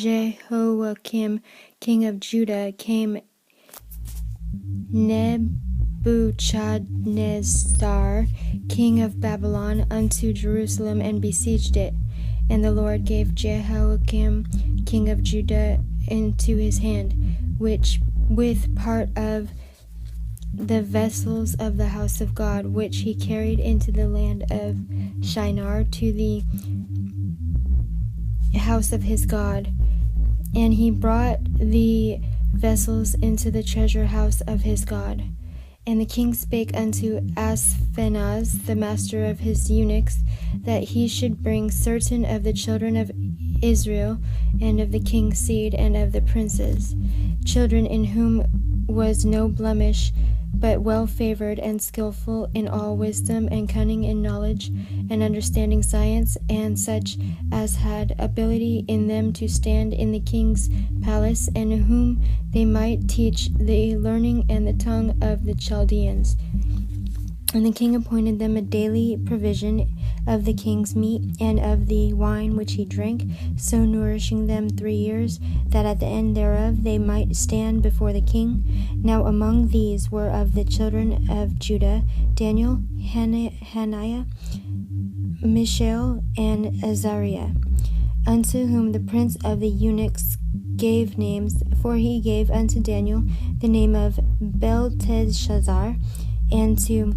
Jehoiakim, king of Judah, came Nebuchadnezzar, king of Babylon, unto Jerusalem, and besieged it. And the Lord gave Jehoiakim, king of Judah, into his hand, which with part of the vessels of the house of God, which he carried into the land of Shinar to the house of his God. And he brought the vessels into the treasure house of his God. And the king spake unto Ashpenaz, the master of his eunuchs, that he should bring certain of the children of Israel, and of the king's seed, and of the princes, children in whom was no blemish, but well favored and skillful in all wisdom and cunning in knowledge and understanding science, and such as had ability in them to stand in the king's palace, and whom they might teach the learning and the tongue of the Chaldeans. And the king appointed them a daily provision of the king's meat and of the wine which he drank, so nourishing them 3 years, that at the end thereof they might stand before the king. Now among these were of the children of Judah Daniel, Hananiah, Mishael, and Azariah, unto whom the prince of the eunuchs gave names, for he gave unto Daniel the name of Belteshazzar, and to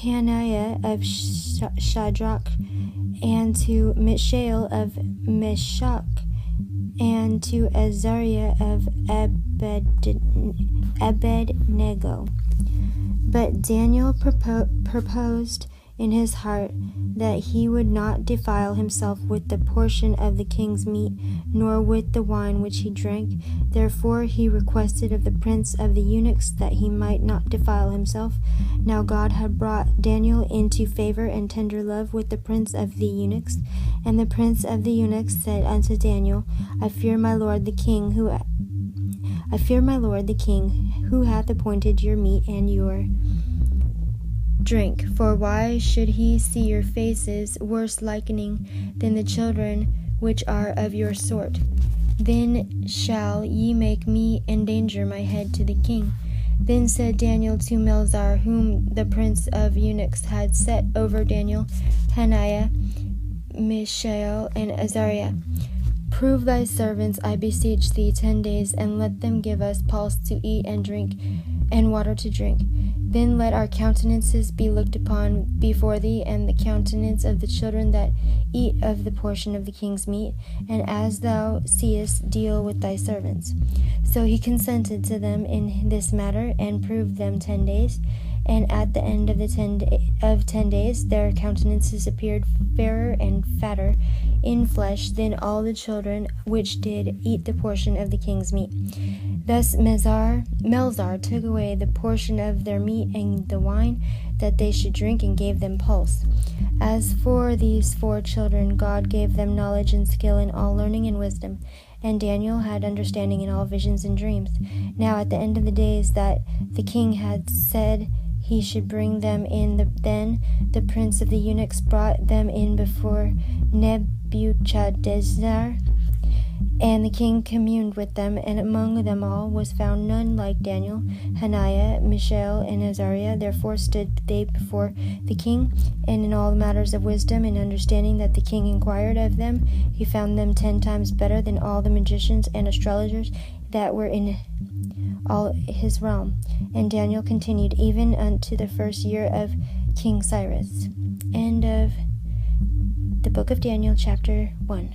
Hananiah of Shadrach, and to Mishael of Meshach, and to Azariah of Abednego. But Daniel proposed in his heart that he would not defile himself with the portion of the king's meat, nor with the wine which he drank. Therefore he requested of the prince of the eunuchs that he might not defile himself. Now God had brought Daniel into favor and tender love with the prince of the eunuchs. And the prince of the eunuchs said unto Daniel, I fear my lord the king, who hath appointed your meat and your drink. For why should he see your faces worse likening than the children which are of your sort? Then shall ye make me endanger my head to the king. Then said Daniel to Melzar, whom the prince of eunuchs had set over Daniel, Hananiah, Mishael, and Azariah, prove thy servants, I beseech thee, 10 days, and let them give us pulse to eat and drink, and water to drink. Then let our countenances be looked upon before thee, and the countenance of the children that eat of the portion of the king's meat, and as thou seest, deal with thy servants. So he consented to them in this matter, and proved them 10 days. And at the end of the 10 days, their countenances appeared fairer and fatter in flesh than all the children which did eat the portion of the king's meat. Thus Melzar took away the portion of their meat and the wine that they should drink, and gave them pulse. As for these 4 children, God gave them knowledge and skill in all learning and wisdom. And Daniel had understanding in all visions and dreams. Now at the end of the days that the king had said he should bring them in, then the prince of the eunuchs brought them in before Nebuchadnezzar. And the king communed with them, and among them all was found none like Daniel, Hananiah, Mishael, and Azariah. Therefore stood they before the king, and in all matters of wisdom and understanding that the king inquired of them, he found them 10 times better than all the magicians and astrologers that were in all his realm. And Daniel continued even unto the 1st year of King Cyrus. End of the book of Daniel, chapter 1.